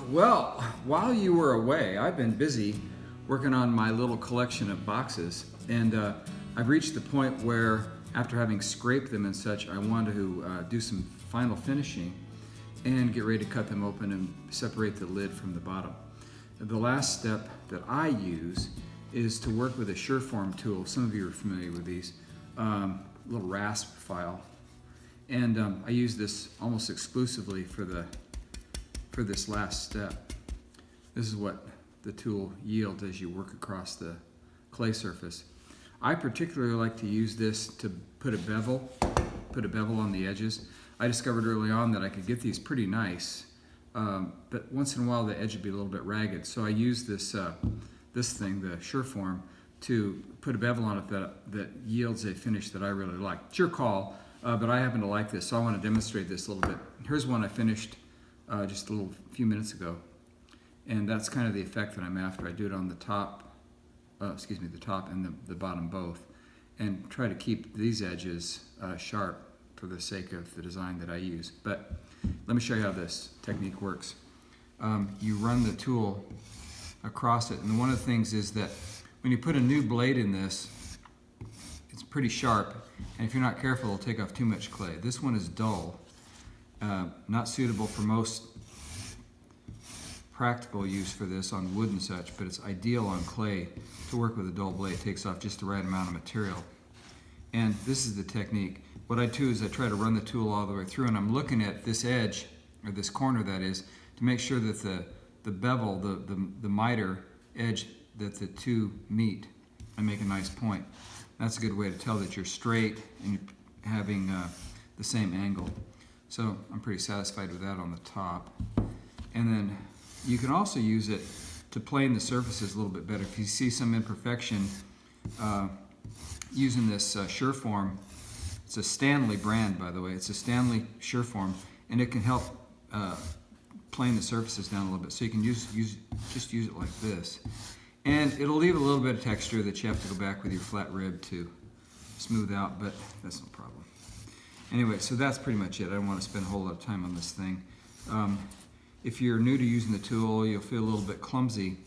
Well, while you were away, I've been busy working on my little collection of boxes, and I've reached the point where, after having scraped them and such, I want to do some final finishing and get ready to cut them open and separate the lid from the bottom. The last step that I use is to work with a Sureform tool. Some of you are familiar with these, little rasp file, and I use this almost exclusively for this last step. This is what the tool yields as you work across the clay surface. I particularly like to use this to put a bevel on the edges. I discovered early on that I could get these pretty nice, but once in a while the edge would be a little bit ragged. So I use this thing, the Sureform, to put a bevel on it that yields a finish that I really like. It's your call, but I happen to like this, so I want to demonstrate this a little bit. Here's one I finished just a few minutes ago, and that's kind of the effect that I'm after. I do it on the top, the top and the bottom both, and try to keep these edges sharp for the sake of the design that I use. But let me show you how this technique works. You run the tool across it, and one of the things is that when you put a new blade in this, it's pretty sharp, and if you're not careful, it'll take off too much clay. This one is dull, not suitable for most practical use for this on wood and such, but it's ideal on clay to work with a dull blade. It takes off just the right amount of material. And this is the technique. What I do is I try to run the tool all the way through, and I'm looking at this edge, or this corner that is, to make sure that the bevel, the miter edge, that the two meet and make a nice point. That's a good way to tell that you're straight and you're having the same angle. So I'm pretty satisfied with that on the top. And then you can also use it to plane the surfaces a little bit better. If you see some imperfection, using this Sureform, it's a Stanley brand, by the way. It's a Stanley Sureform, and it can help plane the surfaces down a little bit. So you can just use it like this. And it'll leave a little bit of texture that you have to go back with your flat rib to smooth out, but that's no problem. Anyway, so that's pretty much it. I don't want to spend a whole lot of time on this thing. If you're new to using the tool, you'll feel a little bit clumsy,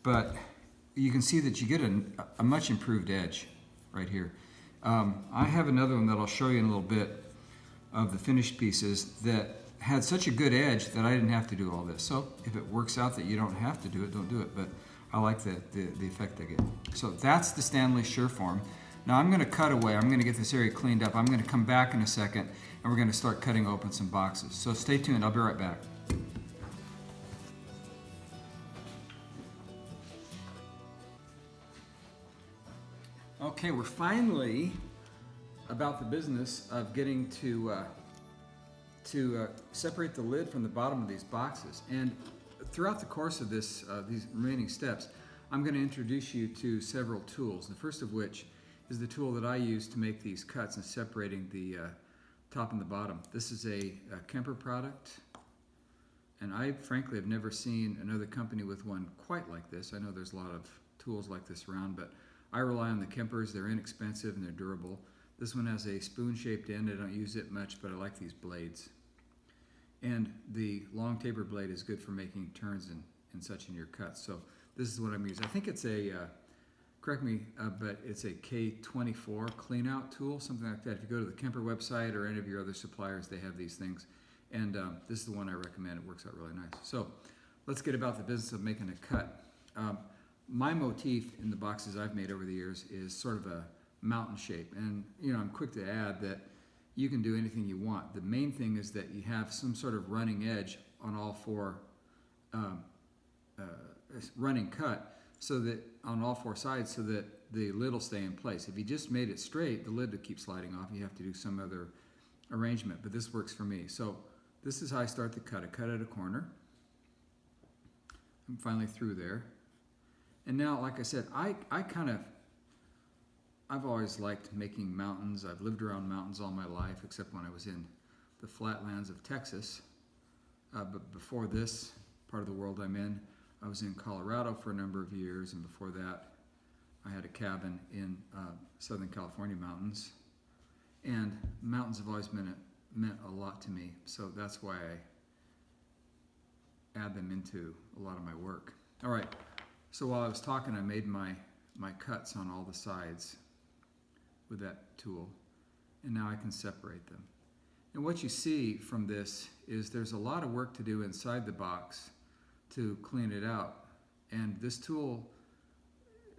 but you can see that you get a much improved edge right here. I have another one that I'll show you in a little bit of the finished pieces that had such a good edge that I didn't have to do all this. So if it works out that you don't have to do it, don't do it, but I like the effect I get. So that's the Stanley Sureform. Now I'm going to cut away. I'm going to get this area cleaned up. I'm going to come back in a second, and we're going to start cutting open some boxes. So stay tuned. I'll be right back. Okay, we're finally about the business of getting to separate the lid from the bottom of these boxes. And throughout the course of these remaining steps, I'm going to introduce you to several tools. The first of which is the tool that I use to make these cuts and separating the top and the bottom. This is a Kemper product, and I frankly have never seen another company with one quite like this. I know there's a lot of tools like this around, but I rely on the Kempers. They're inexpensive and they're durable. This one has a spoon-shaped end. I don't use it much, but I like these blades. And the long taper blade is good for making turns and such in your cuts. So this is what I'm using. I think it's a, correct me, but it's a K24 clean-out tool, something like that. If you go to the Kemper website or any of your other suppliers, they have these things. And this is the one I recommend. It works out really nice. So let's get about the business of making a cut. My motif in the boxes I've made over the years is sort of a mountain shape. And I'm quick to add that you can do anything you want. The main thing is that you have some sort of running edge on all four, running cut, so that on all four sides, so that the lid will stay in place. If you just made it straight, the lid would keep sliding off. You have to do some other arrangement, but this works for me. So this is how I start the cut. I cut at a corner. I'm finally through there. And now, like I said, I've always liked making mountains. I've lived around mountains all my life, except when I was in the flatlands of Texas. But before this part of the world I'm in, I was in Colorado for a number of years, and before that, I had a cabin in Southern California mountains. And mountains have always meant a lot to me, so that's why I add them into a lot of my work. All right, so while I was talking, I made my cuts on all the sides with that tool, and now I can separate them. And what you see from this is there's a lot of work to do inside the box to clean it out, and this tool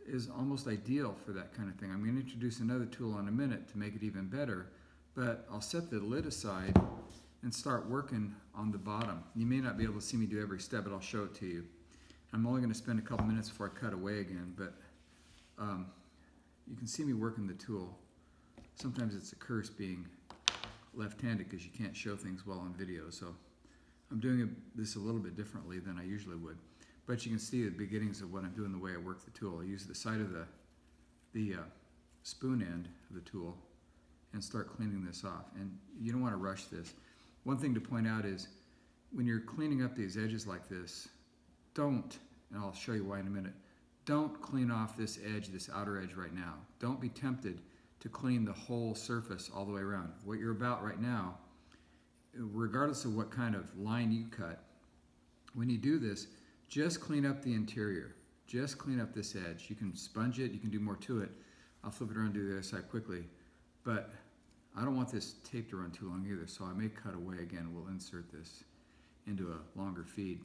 is almost ideal for that kind of thing. I'm going to introduce another tool in a minute to make it even better, but I'll set the lid aside and start working on the bottom. You may not be able to see me do every step, but I'll show it to you. I'm only going to spend a couple minutes before I cut away again, but you can see me working the tool. Sometimes it's a curse being left-handed because you can't show things well on video, so I'm doing this a little bit differently than I usually would. But you can see the beginnings of what I'm doing, the way I work the tool. I use the side of the spoon end of the tool and start cleaning this off. And you don't want to rush this. One thing to point out is when you're cleaning up these edges like this, don't, and I'll show you why in a minute, don't clean off this edge, this outer edge right now. Don't be tempted to clean the whole surface all the way around. What you're about right now, regardless of what kind of line you cut, when you do this, just clean up the interior. Just clean up this edge. You can sponge it, you can do more to it. I'll flip it around and do the other side quickly. But I don't want this tape to run too long either, so I may cut away again. We'll insert this into a longer feed.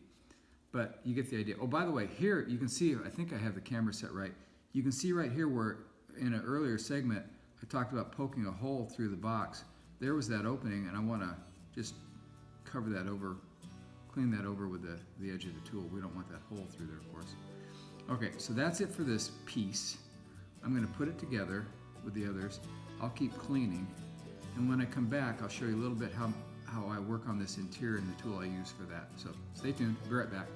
But you get the idea. Oh, by the way, here you can see, I think I have the camera set right. You can see right here where in an earlier segment, I talked about poking a hole through the box. There was that opening, and I want to just cover that over, clean that over with the edge of the tool. We don't want that hole through there, of course. Okay, so that's it for this piece. I'm going to put it together with the others. I'll keep cleaning, and when I come back, I'll show you a little bit how I work on this interior and the tool I use for that. So stay tuned. Be right back.